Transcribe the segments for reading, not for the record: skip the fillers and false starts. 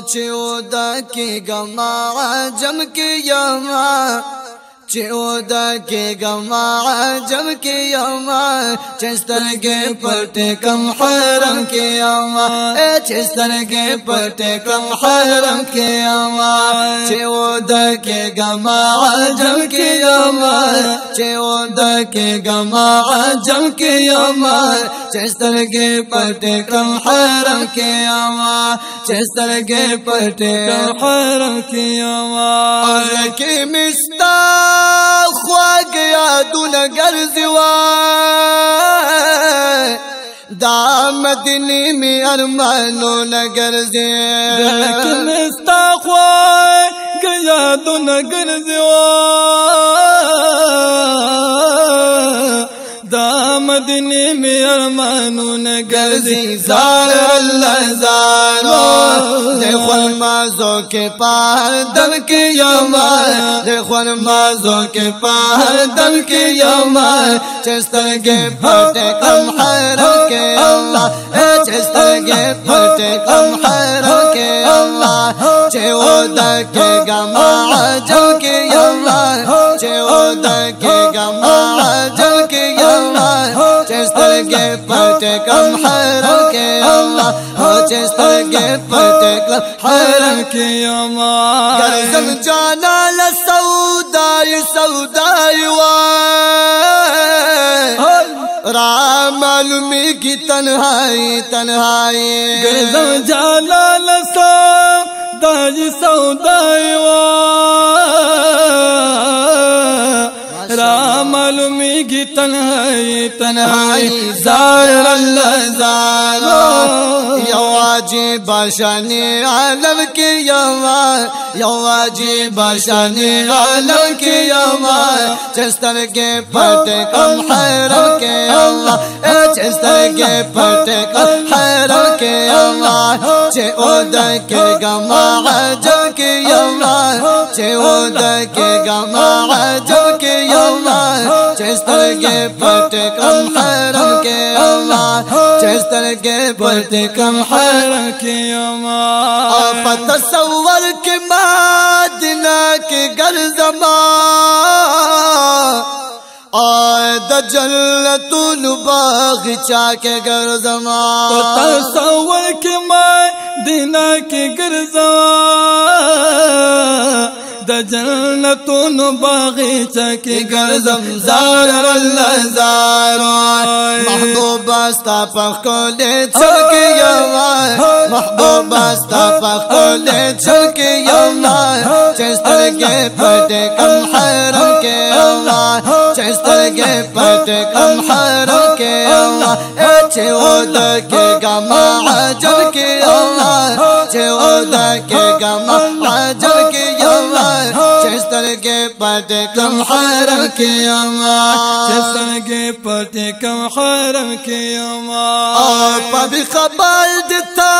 چودا کی گما جم کی یما چودا کی گما جم کی یما چستر کے پٹ کم حرم کی یما چستر کے پٹ کم حرم کی یما چودا کی گما جم کی یما چودا کی گما جم کی یما چستر کے پٹ کم حرم کی یما چستر کے پٹ کم حرم کی یما کی مستا خواگ یادون گرزوان دا مدینی می ارمانو نگرزی لیکن استا خواگ یادون گرزوان دا مدینی می ارمانو نگرزی زار اللہ زارو دیکھو المازو کے پار دم کی یوما دیکھو المازو کے پار دم کی یوما چستر کے پھٹے کم حرم کے اللہ چستر کے پھٹے کم حرم کے اللہ چودا کے گما جم کی یوما چودا کے گما جم کی یوما چستر کے پھٹے کم حرم کے اللہ چستر کے پھٹے کم حرم کے یوما گرزم جانا لسودائی سودائی وان را معلومی کی تنہائی تنہائی گرزم جانا لسودائی سودائی وان را معلومی کی تنہائی تنہائی زار اللہ زارو یواجی باشانی عالم کی یوما یواجی باشانی عالم کی یوما چستر کے پھٹے کم حرم کے اللہ چستر کے پھٹے کم حرم کے اللہ چودا کے گما جم کی یوما چودا کے گما جم کی یوما چستر کے پھٹے کم حرم کے اللہ چستر کے پھٹے کم حرم کے یوما تصور کے مدینہ کے گرزما دا جنتون باغچہ کے گرزما تصور کے مدینہ کے گرزما دا جنتون باغچہ کے گرزم زار اللہ زارو محبوب استا پخولے چل کے یوما محبوب استا پخولے چل کے یوما چستر کے پھٹے کم حرم کے اللہ چستر کے پھٹے کم حرم کے اللہ چودا کے گما جم کے اللہ چودا کے گما جم کے یوما چستر کے پھٹے کم حرم کے یوما چستر کے پھٹے کم حرم کے یوما پبی خبر دیتا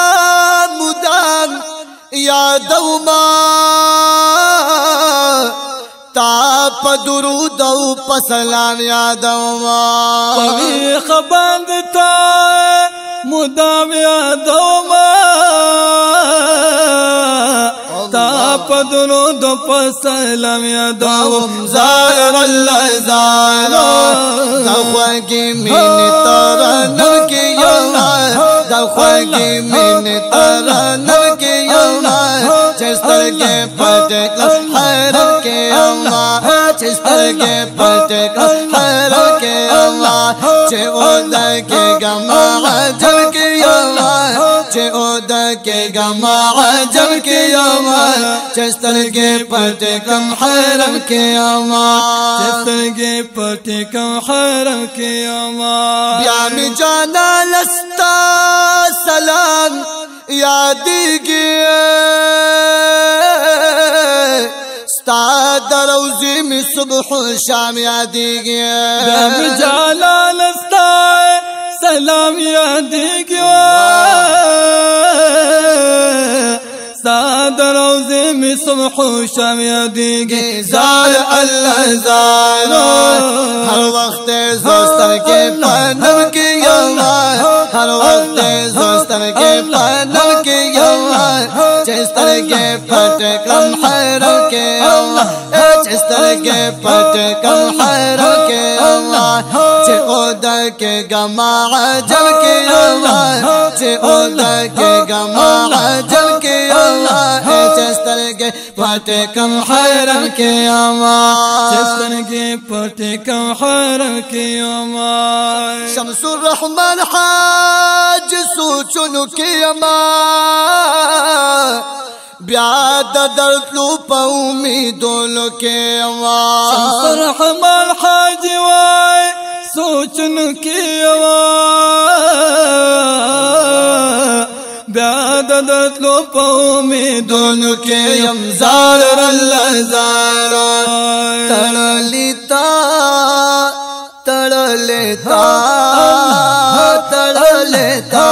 مدام یادو ما تا پا درود و پا سلام یادو ما پبی خبر دیتا مدام یادو ما تا پا درود و پا سلام یادو زار اللہ زارو دخواگی من ترنم کی یوما دخواگی من ترنم کی یوما چستر کے پھٹے کم حرم کے یوما چستر کے پھٹے کم حرم کے یوما چودا کے گما جم کے یوما چودا کے گما جم کے یوما چستر کے پھٹے کم حرم کے یوما چستر کے پھٹے کم حرم کے یوما بیامی جانا لستا سلام یادی گئے ستا دروزی میں صبح و شام یادی گئے بیامی جانا لستا سلام یادی گئے ستا روزے میں صبح و شام یادی گئے زار اللہ زارو ہر وقت زوستر کے پنم کی یوما ہر وقت زوستر کے پنم کی یوما سترګې پټ کړم حرم کې الله چې سترګې پټ کړم حرم کې الله چې اود کې ګما عجل کې الله چې اود کې ګما عجل کې الله چې سترګې پټ کړم حرم کې الله چې سترګې پټ کړم حرم کې الله شمس الرحمن حاج سوچونو کې ما بیا د درتلو په امیدونو کې ما شمس الرحمن حاج وای سوچونو کې ما بیا د درتلو په امیدونو کې يم زار الله زار تړلیتا تړلیتا تړلیتا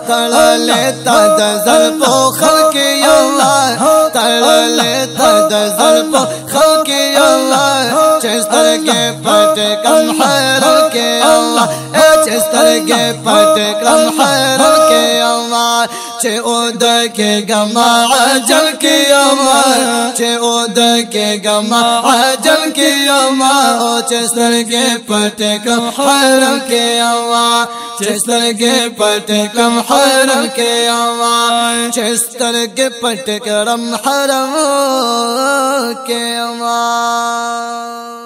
تړلیتا د زلفو خلق الله تړلیتا د زلفو خلق الله چې سترګې پټ کړم حرم کې الله چې سترګې پټ کړم حرم کې الله چې اود کې ګما عجل کې الله چې اود کې ګما عجل کې الله چې سترګې پټ کړم حرم کې الله چې سترګې پټ کړم حرم کې الله چې سترګې پټ کړم حرم کې الله